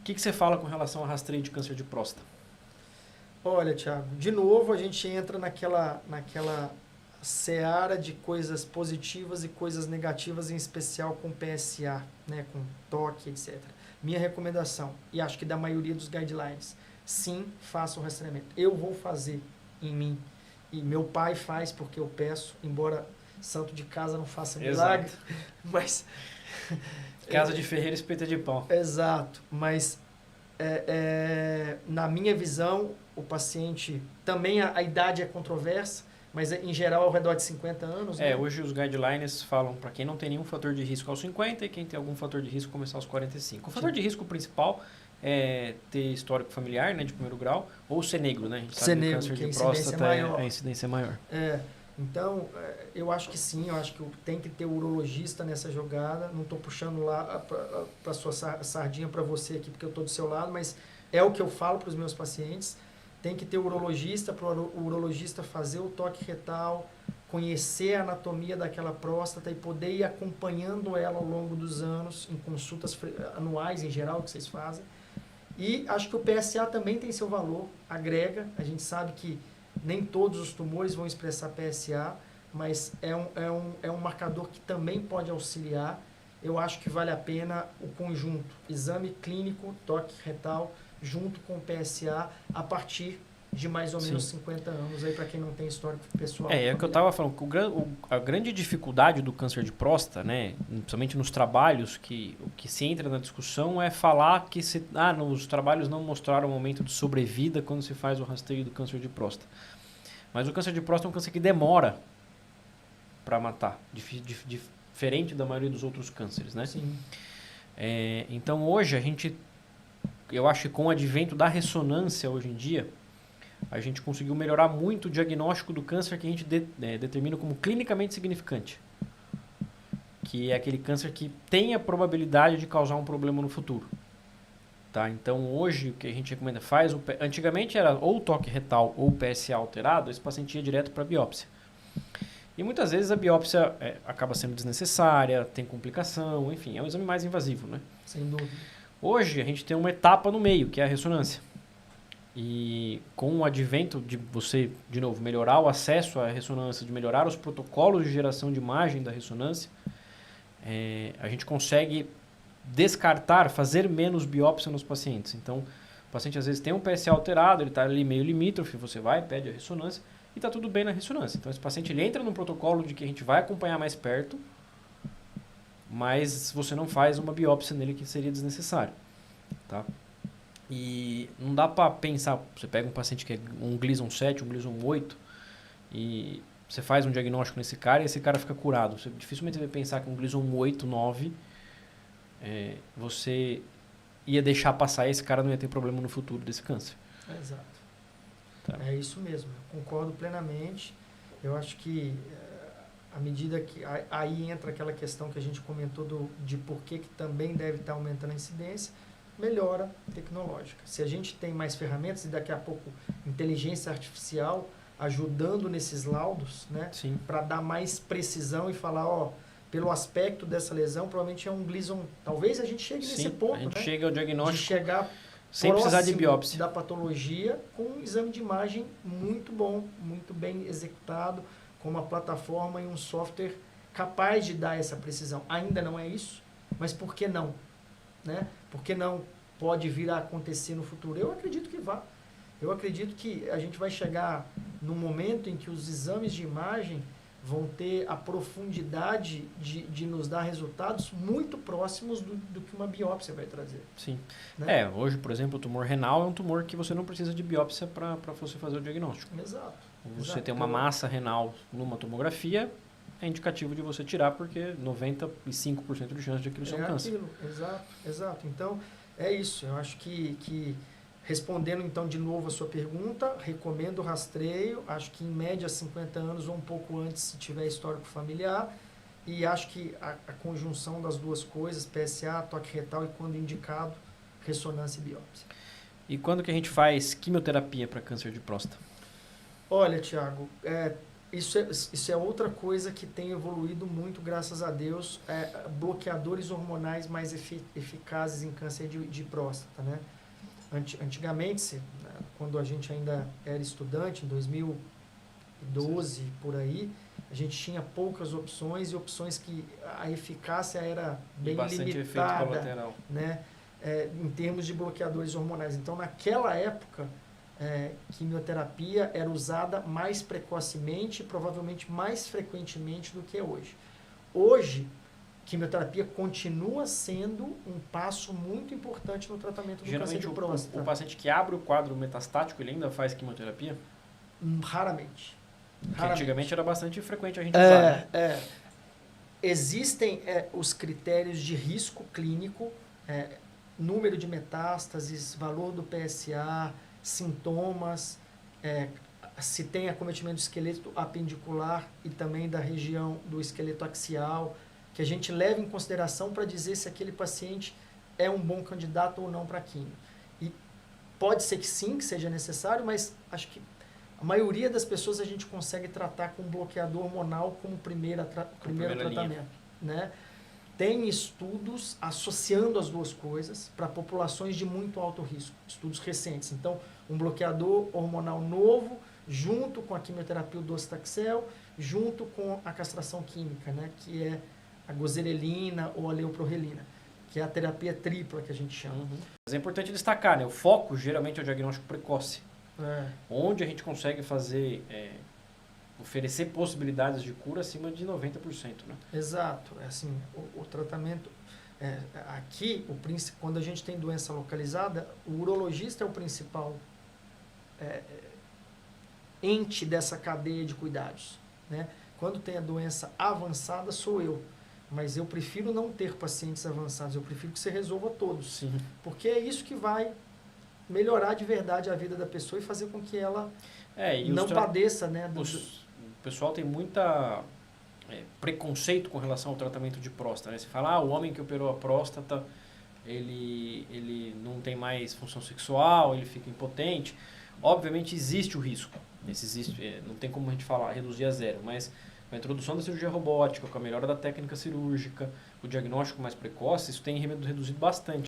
que você fala com relação a rastreio de câncer de próstata? Olha, Thiago, de novo a gente entra naquela seara de coisas positivas e coisas negativas, em especial com PSA, né, com toque, etc. Minha recomendação, e acho que da maioria dos guidelines, sim, faça o rastreamento. Eu vou fazer em mim, e meu pai faz porque eu peço, embora santo de casa não faça milagre, Exato. mas... Casa de ferreiro, espeta de pau. Exato, mas na minha visão, o paciente, também a idade é controversa, mas em geral ao redor de 50 anos. Né? Hoje os guidelines falam para quem não tem nenhum fator de risco aos 50 e quem tem algum fator de risco começar aos 45. O fator de risco principal é ter histórico familiar, né, de primeiro grau, ou ser negro, né? A gente sabe que o câncer de próstata a incidência é maior. Então, eu acho que sim, eu acho que tem que ter urologista nessa jogada. Não estou puxando lá para sua sardinha para você aqui, porque eu estou do seu lado, mas é o que eu falo para os meus pacientes. Tem que ter urologista, para o urologista fazer o toque retal, conhecer a anatomia daquela próstata e poder ir acompanhando ela ao longo dos anos, em consultas anuais em geral que vocês fazem. E acho que o PSA também tem seu valor, agrega. A gente sabe que nem todos os tumores vão expressar PSA, mas é um marcador que também pode auxiliar. Eu acho que vale a pena o conjunto, exame clínico, toque retal, junto com o PSA, a partir de mais ou menos 50 anos, aí para quem não tem histórico pessoal. É o que eu estava falando, a grande dificuldade do câncer de próstata, né, principalmente nos trabalhos, o que se entra na discussão é falar que os trabalhos não mostraram um aumento de sobrevida quando se faz o rastreio do câncer de próstata. Mas o câncer de próstata é um câncer que demora para matar, diferente da maioria dos outros cânceres, né? Sim. Então hoje eu acho que com o advento da ressonância hoje em dia, a gente conseguiu melhorar muito o diagnóstico do câncer que a gente determina como clinicamente significante. Que é aquele câncer que tem a probabilidade de causar um problema no futuro. Tá? Então hoje o que a gente recomenda antigamente era ou toque retal ou PSA alterado, esse paciente ia direto para a biópsia. E muitas vezes a biópsia acaba sendo desnecessária, tem complicação, enfim, é um exame mais invasivo, né? Sem dúvida. Hoje a gente tem uma etapa no meio, que é a ressonância. E com o advento de você, de novo, melhorar o acesso à ressonância, de melhorar os protocolos de geração de imagem da ressonância, a gente consegue descartar, fazer menos biópsia nos pacientes. Então, o paciente às vezes tem um PSA alterado, ele está ali meio limítrofe, você vai, pede a ressonância e está tudo bem na ressonância. Então, esse paciente ele entra num protocolo de que a gente vai acompanhar mais perto, mas você não faz uma biópsia nele que seria desnecessário. Tá? E não dá para pensar, você pega um paciente que é um Gleason 7, um Gleason 8 e você faz um diagnóstico nesse cara e esse cara fica curado. Você dificilmente vai pensar que um Gleason 8, 9, você ia deixar passar e esse cara não ia ter problema no futuro desse câncer. Exato. Tá. É isso mesmo, eu concordo plenamente. Eu acho que à medida que aí entra aquela questão que a gente comentou de por que também deve estar aumentando a incidência, melhora tecnológica. Se a gente tem mais ferramentas e daqui a pouco inteligência artificial ajudando nesses laudos, né, para dar mais precisão e falar, pelo aspecto dessa lesão, provavelmente é um Gleason. Talvez a gente chegue nesse ponto, a gente né, chega ao diagnóstico de chegar sem precisar de biópsia da patologia com um exame de imagem muito bom, muito bem executado, com uma plataforma e um software capaz de dar essa precisão. Ainda não é isso, mas por que não? Né? Por que não pode vir a acontecer no futuro? Eu acredito que vá. Eu acredito que a gente vai chegar num momento em que os exames de imagem vão ter a profundidade de nos dar resultados muito próximos do que uma biópsia vai trazer. Sim. Né? Hoje, por exemplo, o tumor renal é um tumor que você não precisa de biópsia para você fazer o diagnóstico. Exato. Você tem uma massa renal numa tomografia, é indicativo de você tirar, porque 95% de chance de aquilo ser um câncer. Exato. Então, é isso. Eu acho que respondendo então de novo a sua pergunta, recomendo o rastreio, acho que em média 50 anos ou um pouco antes se tiver histórico familiar, e acho que a conjunção das duas coisas, PSA, toque retal e quando indicado, ressonância e biópsia. E quando que a gente faz quimioterapia para câncer de próstata? Olha, Thiago, Isso é outra coisa que tem evoluído muito, graças a Deus, bloqueadores hormonais mais eficazes em câncer de próstata, né? Antigamente, quando a gente ainda era estudante, em 2012, por aí, a gente tinha poucas opções e opções que a eficácia era bem bastante efeito limitada, colateral. né? Em termos de bloqueadores hormonais. Então, naquela época, quimioterapia era usada mais precocemente e provavelmente mais frequentemente do que hoje. Hoje, quimioterapia continua sendo um passo muito importante no tratamento do câncer de próstata. O paciente que abre o quadro metastático, ele ainda faz quimioterapia? Raramente. Porque antigamente era bastante frequente a gente usar. Né? Existem os critérios de risco clínico, número de metástases, valor do PSA, sintomas, se tem acometimento do esqueleto apendicular e também da região do esqueleto axial, que a gente leva em consideração para dizer se aquele paciente é um bom candidato ou não para quimio. E pode ser que sim, que seja necessário, mas acho que a maioria das pessoas a gente consegue tratar com bloqueador hormonal como primeiro tratamento, né? Tem estudos associando as duas coisas para populações de muito alto risco, estudos recentes. Então, um bloqueador hormonal novo, junto com a quimioterapia, o docetaxel, junto com a castração química, né? Que é a gozerelina ou a leuprorelina, que é a terapia tripla que a gente chama. Mas é importante destacar, né? O foco geralmente é o diagnóstico precoce, onde a gente consegue fazer, oferecer possibilidades de cura acima de 90%. Né? Exato. Assim, o tratamento, aqui, quando a gente tem doença localizada, o urologista é o principal ente dessa cadeia de cuidados. Né? Quando tem a doença avançada, sou eu. Mas eu prefiro não ter pacientes avançados, eu prefiro que você resolva todos. Sim. Porque é isso que vai melhorar de verdade a vida da pessoa e fazer com que ela não padeça. Né, o pessoal tem muita preconceito com relação ao tratamento de próstata. Né? Você fala, o homem que operou a próstata, ele não tem mais função sexual, ele fica impotente. Obviamente existe o risco. Não tem como a gente falar, reduzir a zero, mas com a introdução da cirurgia robótica, com a melhora da técnica cirúrgica, o diagnóstico mais precoce, isso tem reduzido bastante.